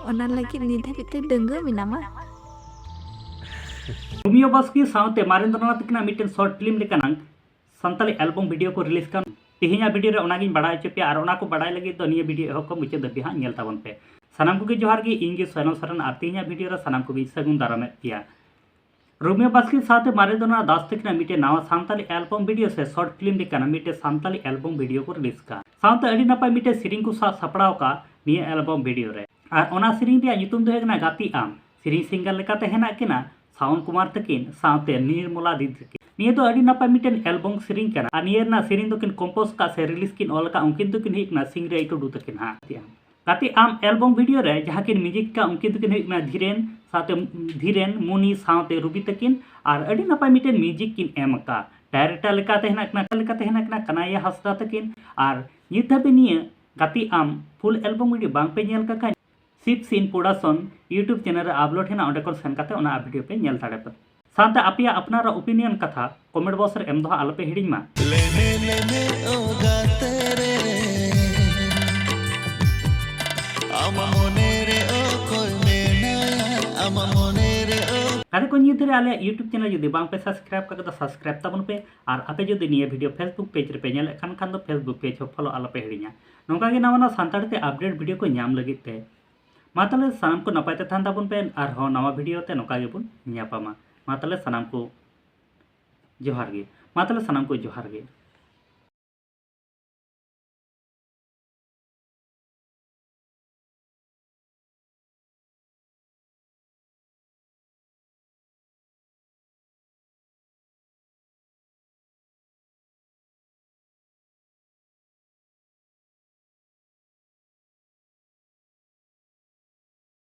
ᱚᱱᱟ ᱞᱟᱹᱜᱤᱫ ᱱᱤᱛ ᱦᱟᱹᱵᱤᱡ ᱛᱮ ᱰᱟᱹᱝᱜᱩᱣᱟᱹ ᱢᱮᱱᱟᱢᱟ? ᱨᱩᱢᱤᱭᱚ ᱵᱟᱥᱠᱮ सावते मारेंद्रनाथ तकिना मिट्टन शॉर्ट फिल्म लेकाना सानताली एल्बम वीडियो को रिलीज कर तेहना वीडियो रे ओनागिन बड़ा हचो पे और ओना को बड़ा लगे तो निया वीडियो एहब को मुचाद धाबी हाँ नेल ताबन पे सानाम को जोहार गे इंगे सोयनम सरन और तेहना वीडियो रे सानाम को सगुन दाराम पिया रुमियो बास्के साथे मारेंद्रनाथ दास तकिना मिट्टे नवा सानताली एल्बम वीडियो से शॉर्ट फिल्म लेकाना मिट्टे सानताली एल्बम वीडियो को रिलीज का साथ अड़ी नपाय मिट्टे सिरिंग को सपड़ाव का निया एल्बम वीडियो रे और ओना सिरिंग रे nyutum दो हेगना गाती आम सिरिंग सिंगर लेकाते हेना किना सावन कुमार तकिन साथे निर्मला दीदी तकिन निया तो अड़ी नपाय मिट्टन एल्बम सिरिंग कना और निया ना सिरिंग दो किन कंपोज का से रिलीज किन ऑल का उनकिन तो किन हिकना सिंग रे इटुडू तकिन हा गाती आम एल्बम वीडियो रे जहां किन म्यूजिक का उनकिन तो किन हिकना धीरेन साथे धीरेन मुनी साथे रूबी तकिन और अड़ी नपाय मिट्टन म्यूजिक किन एम का डायरेक्टर लेकाते हेना कनाया हासदा तकिन और नित धाबी निया गाती आम फुल एल्बम वीडियो बांग पे नेल का सिप सीन प्रोडक्शन यूट्यूब चैनल आबलोड है अंडे को सेन करते वीडियो पे नेल दाड़े पे साथ अपना अपनार ओपिनियन कथा कमेंट बॉक्स रे एम दो आलोपे हिड़ी मा गाते को निये धरे आले यूट्यूब चैनल जुदी बांग पे सब्सक्राइब करके तो सब्सक्राइब ताबन पे और आपे जुदी निये वीडियो फेसबुक पेज रे पे नेल खान दो फेसबुक पेज हो फॉलो आलोपे हिड़ीना नोंका गे नवा सानताड़ ते अपडेट वीडियो को नाम लगित ते मा ताले सानाम को नपाय ते थान ताबन पे और हो नवा वीडियो ते नोका गे बुन न्यापामा मा ताले सानाम को जोहार गे